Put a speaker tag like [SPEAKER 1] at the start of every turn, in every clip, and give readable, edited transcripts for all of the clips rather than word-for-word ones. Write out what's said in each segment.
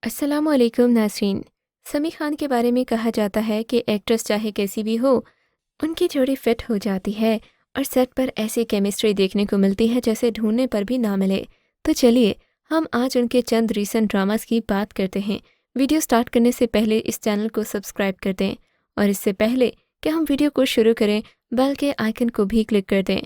[SPEAKER 1] अस्सलाम वालेकुम नाज़रीन। समी खान के बारे में कहा जाता है कि एक्ट्रेस चाहे कैसी भी हो, उनकी जोड़ी फिट हो जाती है और सेट पर ऐसी केमिस्ट्री देखने को मिलती है जैसे ढूंढने पर भी ना मिले। तो चलिए हम आज उनके चंद रीसेंट ड्रामास की बात करते हैं। वीडियो स्टार्ट करने से पहले इस चैनल को सब्सक्राइब कर दें और इससे पहले कि हम वीडियो को शुरू करें बेल के आइकन को भी क्लिक कर दें।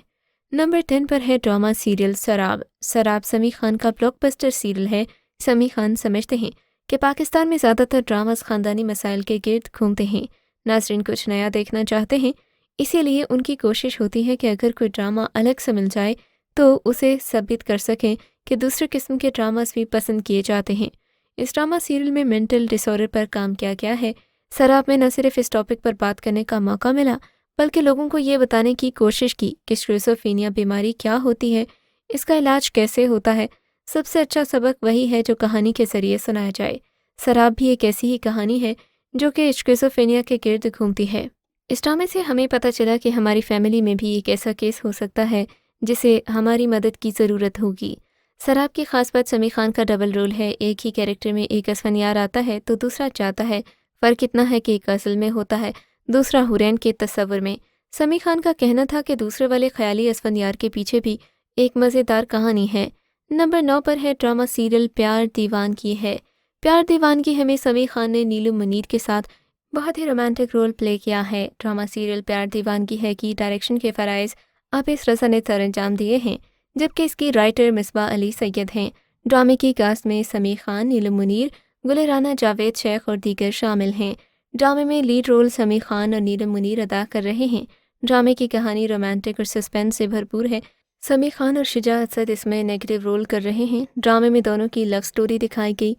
[SPEAKER 1] नंबर 10 पर है ड्रामा सीरियल सराब। सराब समी खान का ब्लॉकबस्टर सीरियल है। समी खान समझते हैं कि पाकिस्तान में ज़्यादातर ड्रामास ख़ानदानी मसाइल के गिर्द घूमते हैं। नाज़रीन कुछ नया देखना चाहते हैं, इसीलिए उनकी कोशिश होती है कि अगर कोई ड्रामा अलग से मिल जाए तो उसे साबित कर सकें कि दूसरे किस्म के ड्रामास भी पसंद किए जाते हैं। इस ड्रामा सीरियल में मेंटल डिसऑर्डर पर काम किया गया है। सराब में न सिर्फ इस टॉपिक पर बात करने का मौका मिला, बल्कि लोगों को ये बताने की कोशिश की कि स्किज़ोफ्रेनिया बीमारी क्या होती है, इसका इलाज कैसे होता है। सबसे अच्छा सबक वही है जो कहानी के ज़रिए सुनाया जाए। सराब भी एक ऐसी ही कहानी है जो कि स्किज़ोफ्रेनिया के गिर्द घूमती है। इस ड्रामे से हमें पता चला कि हमारी फैमिली में भी एक ऐसा केस हो सकता है जिसे हमारी मदद की ज़रूरत होगी। सराब की ख़ास बात समी खान का डबल रोल है। एक ही कैरेक्टर में एक असफनियार आता है तो दूसरा चाहता है। फ़र्क इतना है कि एक असल में होता है, दूसरा हुरैन के तस्वुर में। समी खान का कहना था कि दूसरे वाले ख्याली असफनियार के पीछे भी एक मज़ेदार कहानी है। नंबर 9 पर है ड्रामा सीरियल प्यार दीवानगी है। प्यार दीवानगी हमें समी खान ने नीलम मुनीर के साथ बहुत ही रोमांटिक रोल प्ले किया है। ड्रामा सीरियल प्यार दीवानगी है कि डायरेक्शन के फ़राइज़ आबिस रज़ा ने सरअंजाम दिए हैं, जबकि इसकी राइटर मिसबा अली सैयद हैं। ड्रामे की कास्ट में समी खान, नीलम मुनीर, गुल राना, जावेद शेख और दीगर शामिल हैं। ड्रामे में लीड रोल समी खान और नीलम मुनीर अदा कर रहे हैं। ड्रामे की कहानी रोमांटिक और सस्पेंस से भरपूर है। समी खान और शुजा असद इसमें नेगेटिव रोल कर रहे हैं। ड्रामे में दोनों की लव स्टोरी दिखाई गई।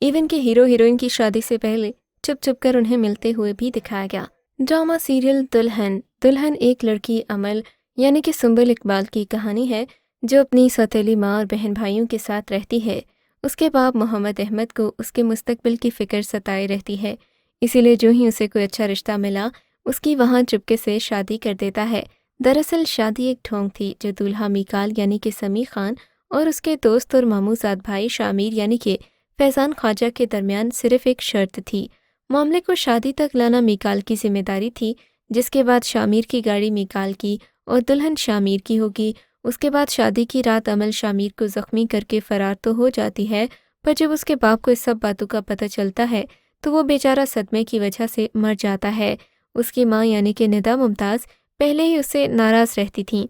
[SPEAKER 1] इवन के हीरो हीरोइन की शादी से पहले छुप छुप कर उन्हें मिलते हुए भी दिखाया गया। ड्रामा सीरियल दुल्हन। दुल्हन एक लड़की अमल यानी कि सुंबल इकबाल की कहानी है जो अपनी सौतेली माँ और बहन भाइयों के साथ रहती है। उसके बाप मोहम्मद अहमद को उसके मुस्तकबिल की फ़िक्र सताए रहती है, इसीलिए जो ही उसे कोई अच्छा रिश्ता मिला उसकी वहाँ चुपके से शादी कर देता है। दरअसल शादी एक ढोंग थी जो दूल्हा मीकाल यानी कि समी खान और उसके दोस्त और मामूजाद भाई शामिर यानी कि फैज़ान ख्वाजा के दरमियान सिर्फ एक शर्त थी। मामले को शादी तक लाना मीकाल की जिम्मेदारी थी, जिसके बाद शामिर की गाड़ी मीकाल की और दुल्हन शामिर की होगी। उसके बाद शादी की रात अमल शामिर को ज़ख्मी करके फ़रार तो हो जाती है, पर जब उसके बाप को इस सब बातों का पता चलता है तो वो बेचारा सदमे की वजह से मर जाता है। उसकी माँ यानी कि निदा मुमताज़ पहले ही उससे नाराज़ रहती थीं,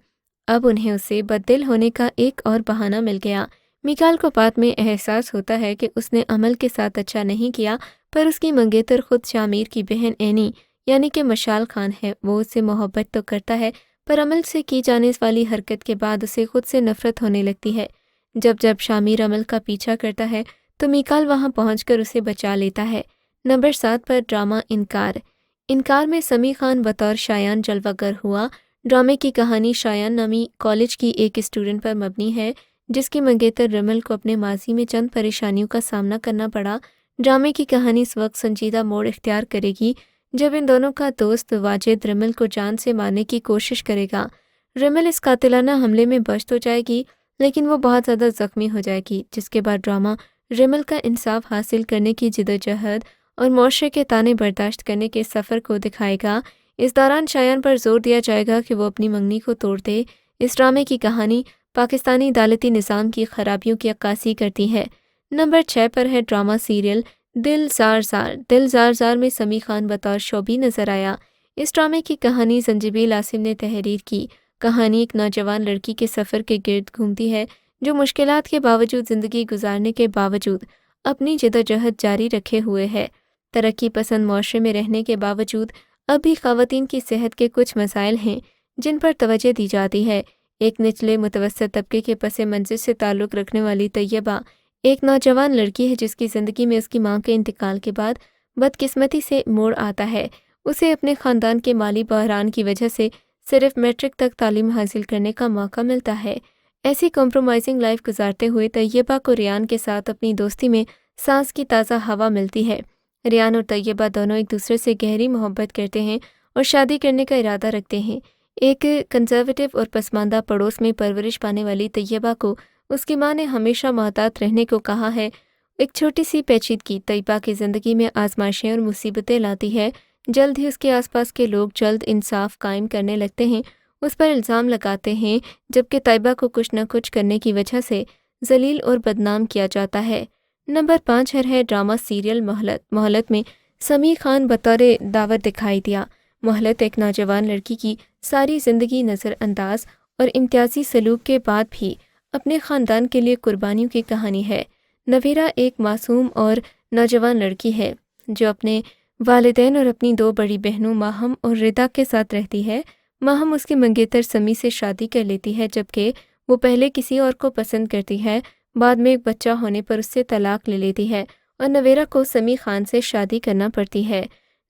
[SPEAKER 1] अब उन्हें उससे बददिल होने का एक और बहाना मिल गया। मीकाल को बाद में एहसास होता है कि उसने अमल के साथ अच्छा नहीं किया, पर उसकी मंगेतर खुद शामिर की बहन एनी यानी कि मशाल खान है। वो उससे मोहब्बत तो करता है, पर अमल से की जाने वाली हरकत के बाद उसे खुद से नफ़रत होने लगती है। जब जब शामिर अमल का पीछा करता है तो मीकाल वहाँ पहुँचकर उसे बचा लेता है। नंबर 7 पर ड्रामा इनकार। इनकार में समी खान बतौर शायान जलवागर हुआ। ड्रामे की कहानी शायान नामी कॉलेज की एक स्टूडेंट पर मबनी है जिसकी मंगेतर रमल को अपने माजी में चंद परेशानियों का सामना करना पड़ा। ड्रामे की कहानी इस वक्त संजीदा मोड़ इख्तियार करेगी जब इन दोनों का दोस्त वाजिद रमल को जान से मारने की कोशिश करेगा। रमल इस कातिलाना हमले में बच तो जाएगी, लेकिन वो बहुत ज़्यादा ज़ख्मी हो जाएगी, जिसके बाद ड्रामा रमल का इंसाफ हासिल करने की जिदोजहद और मुआशरे के ताने बर्दाश्त करने के सफ़र को दिखाएगा। इस दौरान शायान पर जोर दिया जाएगा कि वो अपनी मंगनी को तोड़ दे। इस ड्रामे की कहानी पाकिस्तानी अदालती निज़ाम की खराबियों की अक्कासी करती है। नंबर 6 पर है ड्रामा सीरियल दिल ज़ार ज़ार। दिल ज़ार ज़ार में समी खान बतौर शोबी नज़र आया। इस ड्रामे की कहानी संजीबिल आसिम ने तहरीर की। कहानी एक नौजवान लड़की के सफ़र के गिर्द घूमती है जो मुश्किलात के बावजूद ज़िंदगी गुजारने के बावजूद अपनी जदोजहद जारी रखे हुए है। तरक्की पसंद मुआशरे में रहने के बावजूद अब भी ख़वातीन की सेहत के कुछ मसाइल हैं जिन पर तवज्जो दी जाती है। एक निचले मुतवस्सित तबके के पस मंज़र से ताल्लुक़ रखने वाली तैयबा एक नौजवान लड़की है जिसकी ज़िंदगी में उसकी माँ के इंतकाल के बाद बदकिस्मती से मोड़ आता है। उसे अपने ख़ानदान के माली बहरान की वजह से सिर्फ मैट्रिक तक तालीम हासिल करने का मौका मिलता है। ऐसी कॉम्प्रोमाइजिंग लाइफ गुजारते हुए तैयबा को रियान के साथ अपनी दोस्ती में सांस की ताज़ा हवा मिलती है। रियान और तैयबा दोनों एक दूसरे से गहरी मोहब्बत करते हैं और शादी करने का इरादा रखते हैं। एक कंजर्वेटिव और पसमानदा पड़ोस में परवरिश पाने वाली तैयबा को उसकी माँ ने हमेशा मोहतात रहने को कहा है। ایک چھوٹی سی پیچیدگی طیبہ کی زندگی میں آزمائشیں اور مصیبتیں لاتی ہے۔ جلد ہی اس کے آس پاس کے لوگ جلد انصاف قائم کرنے لگتے ہیں، اس پر الزام لگاتے ہیں، جبکہ طیبہ کو کچھ نہ کچھ کرنے کی وجہ سے ذلیل اور بدنام کیا جاتا ہے۔ نمبر 5 ہے ڈرامہ سیریل مہلت۔ مہلت میں سمیع خان بطور دعوت دکھائی دیا۔ مہلت ایک نوجوان لڑکی کی ساری زندگی نظر انداز اور امتیازی سلوک کے بعد بھی اپنے خاندان کے لیے قربانیوں کی کہانی ہے۔ نویرا ایک معصوم اور نوجوان لڑکی ہے جو اپنے والدین اور اپنی 2 بڑی بہنوں ماہم اور ردا کے ساتھ رہتی ہے۔ ماہم اس کے منگیتر سمیع سے شادی کر لیتی ہے، جبکہ وہ پہلے کسی اور کو پسند کرتی ہے، بعد میں ایک بچہ ہونے پر اس سے طلاق لے لیتی ہے اور نویرا کو سمیع خان سے شادی کرنا پڑتی ہے۔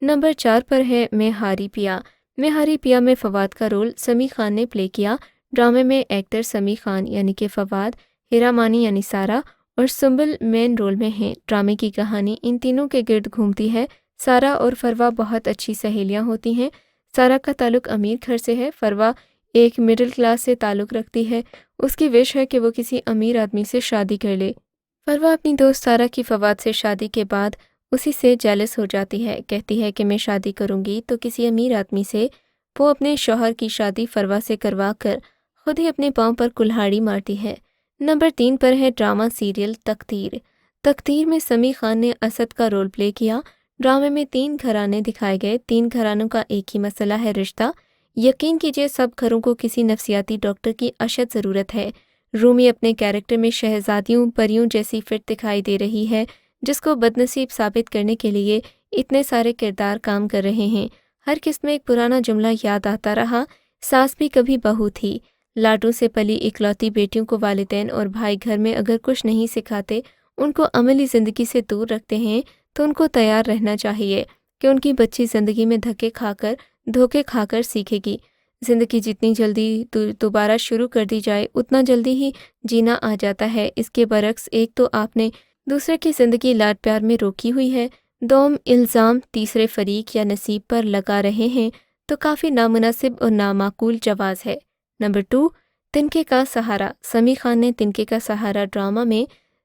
[SPEAKER 1] نمبر 4 پر ہے میں ہاری پیا۔ میں ہاری پیا میں فواد کا رول سمیع خان نے پلے کیا۔ ڈرامے میں ایکٹر سمیع خان یعنی کہ فواد، ہیرا مانی یعنی سارا اور سنبل مین رول میں ہیں۔ ڈرامے کی کہانی ان تینوں کے گرد گھومتی ہے۔ سارا اور فروا بہت اچھی سہیلیاں ہوتی ہیں۔ سارا کا تعلق امیر گھر سے ہے، فروا ایک مڈل کلاس سے تعلق رکھتی ہے۔ اس کی وش ہے کہ وہ کسی امیر آدمی سے شادی کر لے۔ فروا اپنی دوست سارا کی فواد سے شادی کے بعد اسی سے جیلس ہو جاتی ہے، کہتی ہے کہ میں شادی کروں گی تو کسی امیر آدمی سے۔ وہ اپنے شوہر کی شادی فروا سے کروا کر خود ہی اپنے پاؤں پر کلہاڑی مارتی ہے۔ نمبر 3 پر ہے ڈرامہ سیریل تقدیر۔ تقدیر میں سمیع خان نے اسد کا رول پلے کیا۔ ڈرامے میں 3 گھرانے دکھائے گئے۔ 3 گھرانوں کا ایک ہی مسئلہ ہے، رشتہ۔ یقین کیجئے سب گھروں کو کسی نفسیاتی ڈاکٹر کی اشد ضرورت ہے۔ رومی اپنے کیریکٹر میں شہزادیوں پریوں جیسی فٹ دکھائی دے رہی ہے، جس کو بدنصیب ثابت کرنے کے لیے اتنے سارے کردار کام کر رہے ہیں۔ ہر قسط میں ایک پرانا جملہ یاد آتا رہا، ساس بھی کبھی بہو تھی۔ لاڈوں سے پلی اکلوتی بیٹیوں کو والدین اور بھائی گھر میں اگر کچھ نہیں سکھاتے، ان کو عملی زندگی سے دور رکھتے ہیں، تو ان کو تیار رہنا چاہیے کہ ان کی بچی زندگی میں دھوکے کھا کر سیکھے گی۔ زندگی جتنی جلدی دوبارہ شروع کر دی جائے اتنا جلدی ہی جینا آ جاتا ہے۔ اس کے برعکس ایک تو آپ نے دوسرے کی زندگی لاڈ پیار میں روکی ہوئی ہے، دوم الزام تیسرے فریق یا نصیب پر لگا رہے ہیں، تو کافی نامناسب اور نامعقول جواز ہے۔ نمبر 2 تنکے کا سہارا۔ سمیع خان نے تنکے کا سہارا ڈرامہ میں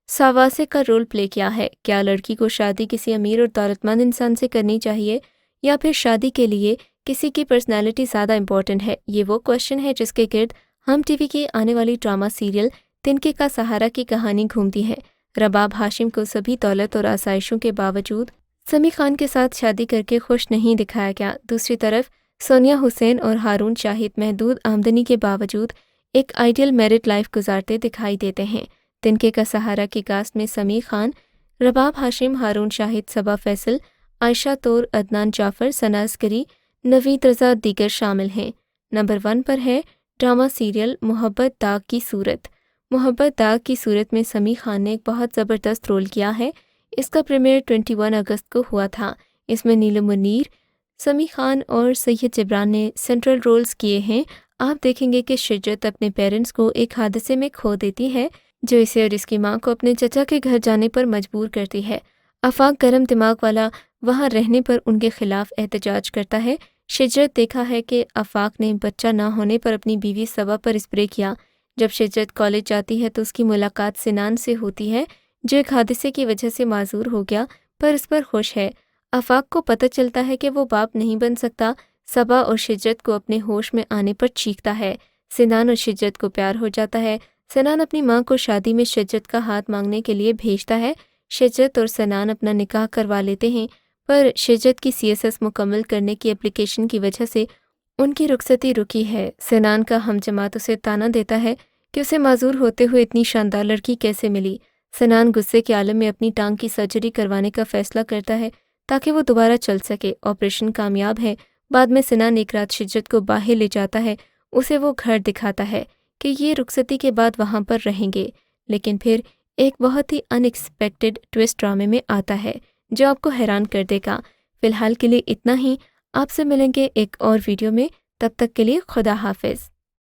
[SPEAKER 1] ساواسے کا رول پلے کیا ہے۔ کیا لڑکی کو شادی کسی امیر اور دولت مند انسان سے کرنی چاہیے یا پھر شادی کے لیے کسی کی پرسنالٹی زیادہ امپورٹنٹ ہے؟ یہ وہ کوشچن ہے جس کے گرد ہم ٹی وی کی آنے والی ڈرامہ سیریل تنکے کا سہارا کی کہانی گھومتی ہے۔ رباب ہاشم کو سبھی دولت اور آسائشوں کے باوجود سمیع خان کے ساتھ شادی کر کے خوش نہیں دکھایا گیا۔ دوسری طرف سونیا حسین اور ہارون شاہد محدود آمدنی کے باوجود ایک آئیڈیل میرڈ لائف گزارتے دکھائی دیتے ہیں۔ تنکے کا سہارا کی کاسٹ میں سمیع خان، رباب ہاشم، ہارون شاہد، صبا فیصل، عائشہ طور، عدنان جعفر، ثنا عسکری، نوید رضا دیگر شامل ہیں۔ نمبر 1 پر ہے ڈرامہ سیریل محبت داغ کی صورت۔ محبت داغ کی صورت میں سمیع خان نے ایک بہت زبردست رول کیا ہے۔ اس کا پریمیئر 21 اگست کو ہوا تھا۔ اس میں نیلم منیر، سمیع خان اور سید جبران نے سینٹرل رولز کیے ہیں۔ آپ دیکھیں گے کہ شجرت اپنے پیرنٹس کو ایک حادثے میں کھو دیتی ہے جو اسے اور اس کی ماں کو اپنے چچا کے گھر جانے پر مجبور کرتی ہے۔ آفاق گرم دماغ والا وہاں رہنے پر ان کے خلاف احتجاج کرتا ہے۔ شجرت دیکھا ہے کہ آفاق نے بچہ نہ ہونے پر اپنی بیوی صبا پر اسپرے کیا۔ جب شجرت کالج جاتی ہے تو اس کی ملاقات سنان سے ہوتی ہے جو ایک حادثے کی وجہ سے معذور ہو گیا پر اس پر خوش ہے۔ آفاق کو پتہ چلتا ہے کہ وہ باپ نہیں بن سکتا۔ صبا اور شجرت کو اپنے ہوش میں آنے پر چیختا ہے۔ سنان اور شجرت کو پیار ہو جاتا ہے۔ سنان اپنی ماں کو شادی میں شجرت کا ہاتھ مانگنے کے لیے بھیجتا ہے۔ شجرت اور سنان اپنا نکاح کروا لیتے ہیں پر شجرت کی CSS مکمل کرنے کی اپلیکیشن کی وجہ سے ان کی رخصتی رکی ہے۔ سنان کا ہم جماعت اسے تانا دیتا ہے کہ اسے معذور ہوتے ہوئے اتنی شاندار لڑکی کیسے ملی۔ سنان غصے کے عالم میں اپنی ٹانگ کی سرجری کروانے کا فیصلہ کرتا ہے تاکہ وہ دوبارہ چل سکے۔ آپریشن کامیاب ہے۔ بعد میں سنان ایک رات شجرت کو باہر لے جاتا ہے، اسے وہ گھر دکھاتا ہے کہ یہ رخصتی کے بعد وہاں پر رہیں گے، لیکن پھر ایک بہت ہی ان ایکسپیکٹڈ ٹویسٹ ڈرامے میں آتا ہے جو آپ کو حیران کر دے گا۔ فی الحال کے لیے اتنا ہی، آپ سے ملیں گے ایک اور ویڈیو میں، تب تک کے لیے خدا حافظ۔